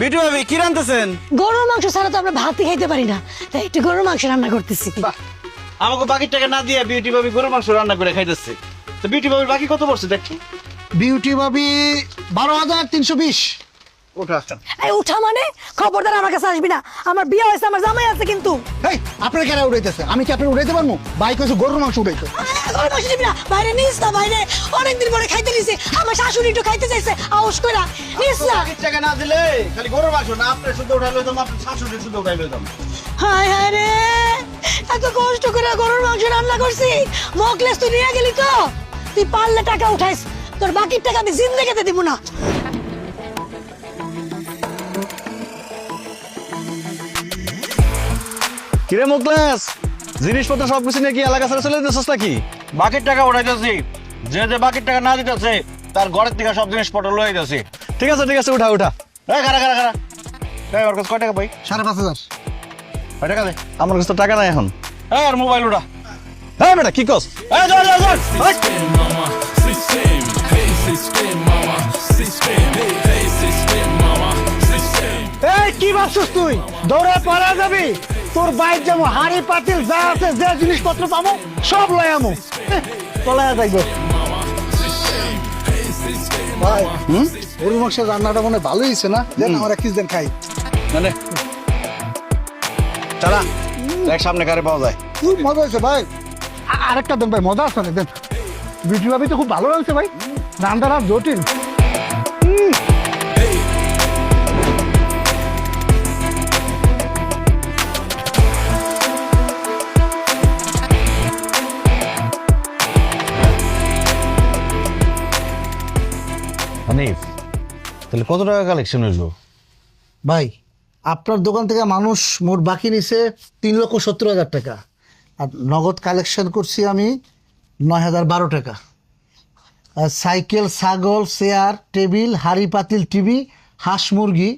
B2 ভাবি কি রান্তেছেন? গরুর মাংস ছাড়া তো আমরা ভাতই খাইতে পারি না, তাই একটু গরুর মাংস রান্না করতেছি। আমাকে বাকি টাকা না দিয়ে বিউটি ভাবি গরুর মাংস রান্না করে খাইতেছে। তো বিউটি ভাবির বাকি কত পড়ছে দেখি? বিউটি ভাবি 12,320। ওঠা। এই উঠা মানে খবরদার আমার কাছে আসবি না, আমার বিয়ে হয়েছে, আমার জামাই আছে কিন্তু। এই আপনার কেন উড়াইতেছে? আমি কি আপনার উড়াইতে পারবো? বাইক হয়েছে গরুর মাংস উড়াইতে। গরুর মাংস দিবি না, বাইরে নিস না, বাইরে অনেকদিন পরে খাইতে নিছে, আমার শাশুড়ি একটু খাইতে চাইছে, আউস কইরা নিস না। বাকি টাকা না দিলে খালি গরুর মাংস না, আপনি শুদ্ধ উঠাই লইতাম, আপনার শাশুড়ি শুদ্ধ উঠাই লইতাম। হায় হায় রে, এত কষ্ট করে গরুর মাংস রান্না করছি, মকলেস তুই নিয়ে গেলি তো, তুই পারলে টাকা উঠাইস, তোর বাকি টাকা আমি জিন্দেগিতে দিব না। কিরে মুকলেস, জিনিসপত্র সবকিছু নিয়ে কি এলাকা ছেড়ে চলে যেতেছিস নাকি? বাকির টাকা উঠাইতেছি, যে যে বাকির টাকা না দিতেছে তার ঘরের থেকে সব জিনিসপত্র লই যাচ্ছি। ঠিক আছে উঠা উঠা। এই খারা খারা খারা, এই ওর কাছে কয় টাকা পাই? 5,500। কয় টাকা দে? আমার কাছে তো টাকা নাই এখন। এই আর মোবাইল উঠা। হ্যাঁ বেটা কি কস? এই ধর ধর ধর। এই কি ভাবছিস তুই? দৌড়ে পালা যাবি? তোর বাইক যেমন হাড়ি পাতিল যা আছে, যে জিনিসপত্র পাবো সব লয় আমো। তলায় যাইব ভাই। গরুর মাংসের রান্নাটা মনে ভালোই হয়েছে না? দেন আমরা কিছুদিন খাই। মানে চালা দেখ সামনে কারে পাওয়া যায়। খুব মজা হয়েছে ভাই। আরেকটা দেন ভাই, মজা আছে না? দেন। বিউটি ভাবি তো খুব ভালো লাগছে ভাই, রান্নাটা জটিল। হানিফ, তাহলে কত টাকা কালেকশন হইলো? ভাই আপনার দোকান থেকে মানুষ মোট বাকি নিছে 3,70,000 টাকা, আর নগদ কালেকশন করছি আমি 9,012 টাকা। আর সাইকেল, ছাগল, চেয়ার, টেবিল, হাড়ি পাতিল, টিভি, হাঁস মুরগি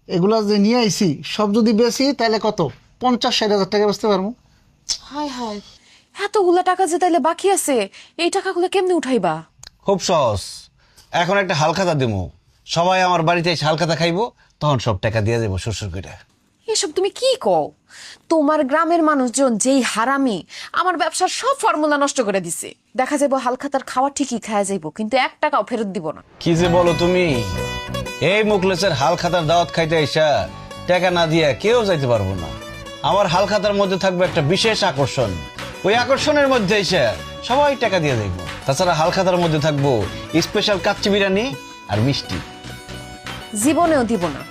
এগুলা যে নিয়ে আইছি সব যদি বেশি তাহলে কত 50-60,000 টাকা বেচতে পারবো। হায় হায়, এতগুলা টাকা যে তাইলে বাকি আছে, এই টাকাগুলো কেমনে উঠাইবা? খুব সহজ, এখন একটা হালখাতা দিমু, সবাই আমার বাড়িতে এসে হালখাতা খাইবো, তখন সব টাকা দিয়ে দেবো শ্বশুর করে। এসব তুমি কি কও? তোমার গ্রামের মানুষজন যেই হারামি, আমার ব্যবসার সব ফর্মুলা নষ্ট করে দিছে। দেখা যাবো হালখাতার খাওয়া ঠিকই খাওয়া যাইবো, কিন্তু 1 টাকাও ফেরত দিব না। কি যে বলো তুমি, এই মুখলেসের হালখাতার দাওয়াত খাইতে আইসা টাকা না দিয়া কেউ যাইতে পারবো না। আমার হালখাতার মধ্যে থাকবে একটা বিশেষ আকর্ষণ, ওই আকর্ষণের মধ্যে এসে সবাই টাকা দিয়ে দেখবো। তাছাড়া হালখাতার মধ্যে থাকবো স্পেশাল কাচ্চি বিরিয়ানি আর মিষ্টি। জীবনেও দিব না।